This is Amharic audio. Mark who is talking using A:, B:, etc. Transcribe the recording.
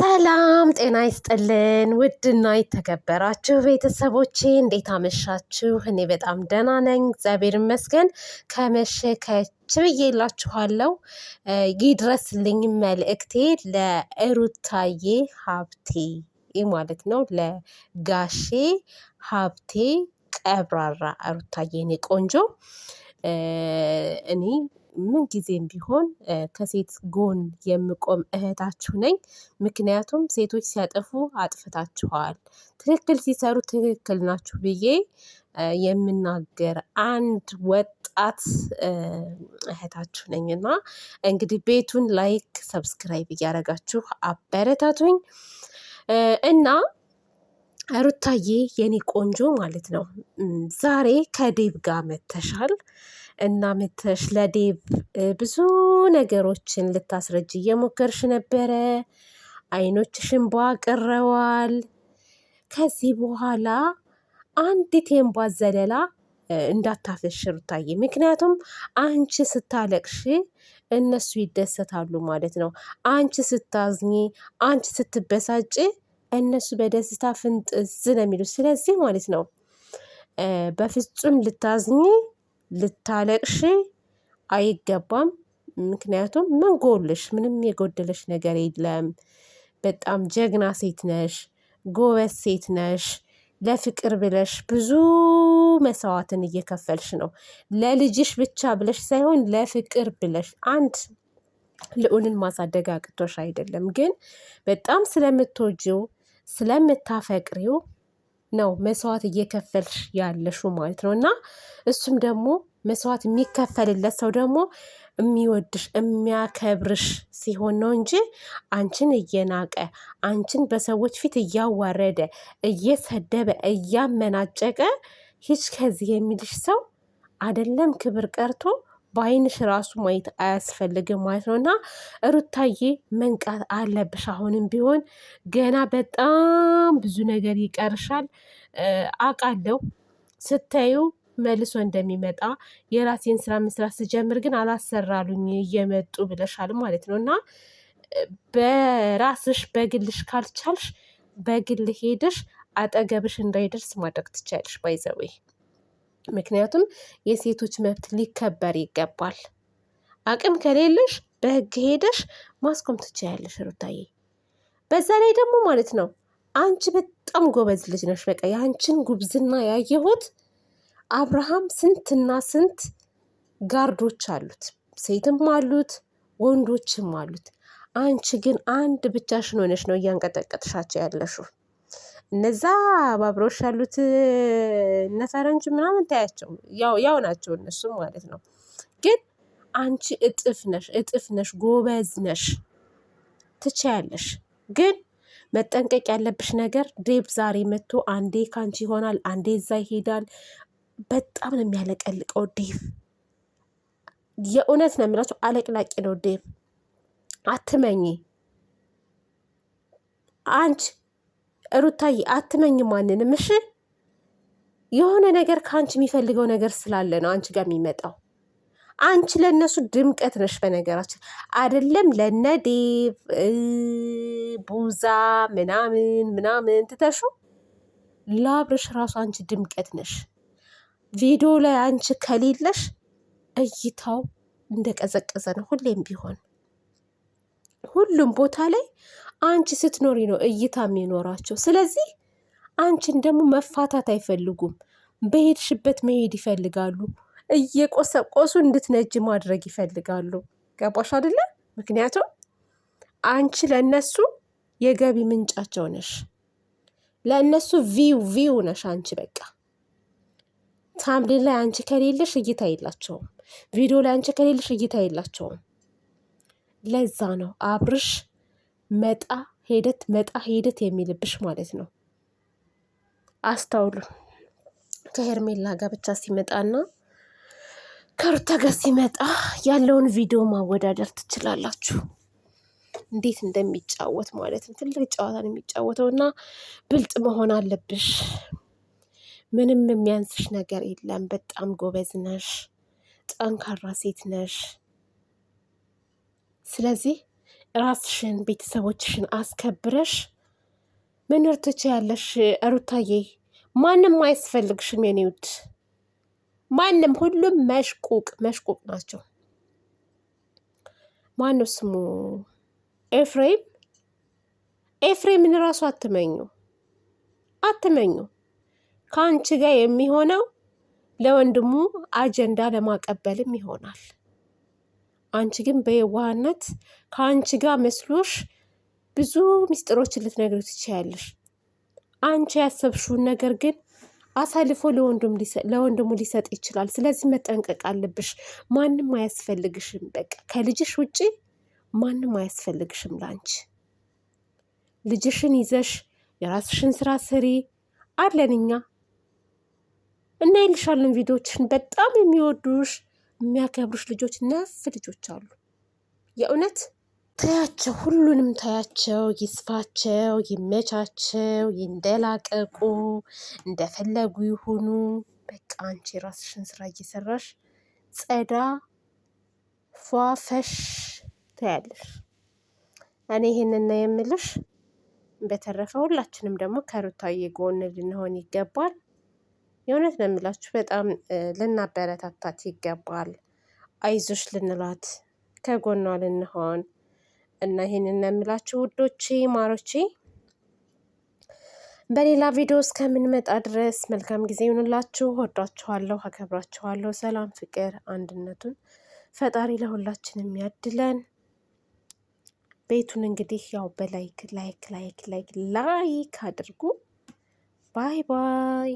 A: ሰላም ጤና ይስጥልን ውድና የተከበራችሁ ቤተሰቦቼ እንዴት አመሻችሁ? እኔ በጣም ደህና ነኝ፣ እግዚአብሔር ይመስገን። ከመሸ ከች ብዬላችኋለሁ። ይድረስልኝ መልእክቴ ለሩታዬ ሀብቴ ማለት ነው፣ ለጋሼ ሀብቴ ቀብራራ ሩታዬ እኔ ቆንጆ እኔ ምን ጊዜም ቢሆን ከሴት ጎን የምቆም እህታችሁ ነኝ። ምክንያቱም ሴቶች ሲያጠፉ አጥፍታችኋል፣ ትክክል ሲሰሩ ትክክል ናችሁ ብዬ የምናገር አንድ ወጣት እህታችሁ ነኝ እና እንግዲህ ቤቱን ላይክ ሰብስክራይብ እያደረጋችሁ አበረታቱኝ እና ሩታዬ የኔ ቆንጆ ማለት ነው ዛሬ ከዴብ ጋር መተሻል እና መተሽ ለዴብ ብዙ ነገሮችን ልታስረጅ እየሞከርሽ ነበረ። አይኖችሽን ቧቅረዋል። ከዚህ በኋላ አንዲት የእንባ ዘለላ እንዳታፈሽ ሩታዬ። ምክንያቱም አንቺ ስታለቅሽ እነሱ ይደሰታሉ ማለት ነው። አንቺ ስታዝኚ፣ አንቺ ስትበሳጭ እነሱ በደስታ ፍንጥዝ ነው የሚሉት። ስለዚህ ማለት ነው በፍጹም ልታዝኚ ልታለቅሽ አይገባም። ምክንያቱም ምን ጎልሽ? ምንም የጎደለሽ ነገር የለም። በጣም ጀግና ሴት ነሽ፣ ጎበዝ ሴት ነሽ። ለፍቅር ብለሽ ብዙ መስዋዕትን እየከፈልሽ ነው። ለልጅሽ ብቻ ብለሽ ሳይሆን ለፍቅር ብለሽ አንድ ልዑልን ማሳደግ አቅቶሽ አይደለም፣ ግን በጣም ስለምትወጂው ስለምታፈቅሪው ነው መስዋዕት እየከፈልሽ ያለሹ ማለት ነው። እና እሱም ደግሞ መስዋዕት የሚከፈልለት ሰው ደግሞ የሚወድሽ የሚያከብርሽ ሲሆን ነው እንጂ አንቺን እየናቀ አንቺን በሰዎች ፊት እያዋረደ እየሰደበ እያመናጨቀ ሂጅ ከዚህ የሚልሽ ሰው አይደለም ክብር ቀርቶ በአይንሽ ራሱ ማየት አያስፈልግም ማለት ነው። እና ሩታዬ መንቃት አለብሽ። አሁንም ቢሆን ገና በጣም ብዙ ነገር ይቀርሻል አውቃለሁ። ስታዩ መልሶ እንደሚመጣ የራሴን ስራ መስራት ስጀምር ግን አላሰራሉኝ እየመጡ ብለሻል ማለት ነው። እና በራስሽ በግልሽ ካልቻልሽ በግል ሄደሽ አጠገብሽ እንዳይደርስ ማድረግ ትችያለሽ ባይዘዌ። ምክንያቱም የሴቶች መብት ሊከበር ይገባል። አቅም ከሌለሽ በህግ ሄደሽ ማስቆም ትችያለሽ ሩታዬ። በዛ ላይ ደግሞ ማለት ነው አንቺ በጣም ጎበዝ ልጅ ነሽ። በቃ የአንቺን ጉብዝና ያየሁት አብርሃም ስንትና ስንት ጋርዶች አሉት፣ ሴትም አሉት ወንዶችም አሉት። አንቺ ግን አንድ ብቻሽን ሆነሽ ነው እያንቀጠቀጥሻቸው ያለሽው። እነዛ ባብሮሽ ያሉት እነ ፈረንጅ ምናምን ታያቸው ያው ናቸው እነሱም ማለት ነው። ግን አንቺ እጥፍ ነሽ፣ ጎበዝ ነሽ፣ ትችያለሽ። ግን መጠንቀቅ ያለብሽ ነገር ዴብ ዛሬ መጥቶ አንዴ ካንቺ ይሆናል፣ አንዴ እዛ ይሄዳል። በጣም ነው የሚያለቀልቀው ዴብ። የእውነት ነው የሚላቸው አለቅላቂ ነው ዴብ። አትመኝ አንቺ ሩታዬ፣ አትመኝ ማንንም። እሺ የሆነ ነገር ከአንቺ የሚፈልገው ነገር ስላለ ነው አንቺ ጋር የሚመጣው። አንቺ ለእነሱ ድምቀት ነሽ። በነገራችን አይደለም ለነ ዴብ ቡዛ ምናምን ትተሹ ለአብርሽ ራሱ አንቺ ድምቀት ነሽ። ቪዲዮ ላይ አንቺ ከሌለሽ እይታው እንደቀዘቀዘ ነው። ሁሌም ቢሆን ሁሉም ቦታ ላይ አንቺ ስትኖሪ ነው እይታ የሚኖራቸው። ስለዚህ አንቺን ደግሞ መፋታት አይፈልጉም። በሄድሽበት መሄድ ይፈልጋሉ። እየቆሰቆሱ እንድትነጅ ማድረግ ይፈልጋሉ። ገባሽ አይደለ? ምክንያቱም አንቺ ለእነሱ የገቢ ምንጫቸው ነሽ። ለእነሱ ቪው ነሽ አንቺ። በቃ ታምሌን ላይ አንቺ ከሌለሽ እይታ የላቸውም። ቪዲዮ ላይ አንቺ ከሌለሽ እይታ የላቸውም። ለዛ ነው አብርሽ መጣ ሄደት የሚልብሽ ማለት ነው። አስተውሉ። ከሄርሜላ ጋር ብቻ ሲመጣና ከሩታ ጋር ሲመጣ ያለውን ቪዲዮ ማወዳደር ትችላላችሁ፣ እንዴት እንደሚጫወት ማለት ነው። ትልቅ ጨዋታ ነው የሚጫወተው እና ብልጥ መሆን አለብሽ። ምንም የሚያንስሽ ነገር የለም። በጣም ጎበዝ ነሽ፣ ጠንካራ ሴት ነሽ። ስለዚህ ራስሽን ቤተሰቦችሽን አስከብረሽ መኖር ትችያለሽ ሩታዬ። ማንም አያስፈልግሽም የኔ ውድ። ማንም ሁሉም መሽቁቅ ናቸው። ማነው ስሙ? ኤፍሬምን ራሱ አትመኙ። ከአንቺ ጋር የሚሆነው ለወንድሙ አጀንዳ ለማቀበልም ይሆናል። አንቺ ግን በየዋህነት ከአንቺ ጋር መስሎሽ ብዙ ምስጢሮችን ልትነግሪ ትችያለሽ። አንቺ ያሰብሽውን ነገር ግን አሳልፎ ለወንድሙ ሊሰጥ ይችላል። ስለዚህ መጠንቀቅ አለብሽ። ማንም አያስፈልግሽም። በቃ ከልጅሽ ውጪ ማንም አያስፈልግሽም ላንቺ። ልጅሽን ይዘሽ የራስሽን ስራ ስሪ አለን እኛ እናይልሻለን። ቪዲዮዎችሽን በጣም የሚወዱሽ የሚያከብሩሽ ልጆች ነፍ ልጆች አሉ። የእውነት ታያቸው፣ ሁሉንም ታያቸው። ይስፋቸው፣ ይመቻቸው፣ ይንደላቀቁ፣ እንደፈለጉ ይሁኑ። በቃ አንቺ የራስሽን ስራ እየሰራሽ ጸዳ ፏፈሽ ታያለሽ። እኔ ይሄንን ነው የምልሽ። በተረፈ ሁላችንም ደግሞ ከሩታዬ ጎን ልንሆን ይገባል። የእውነት ነው የምላችሁ፣ በጣም ልናበረታታት ይገባል። አይዞሽ ልንላት ከጎኗ ልንሆን እና ይሄንን ነው የምላችሁ ውዶቼ ማሮቼ። በሌላ ቪዲዮ እስከምንመጣ ድረስ መልካም ጊዜ ይሁንላችሁ። ወዳችኋለሁ፣ አከብራችኋለሁ። ሰላም፣ ፍቅር፣ አንድነቱን ፈጣሪ ለሁላችንም ያድለን። ቤቱን እንግዲህ ያው በላይክ አድርጉ። ባይ ባይ።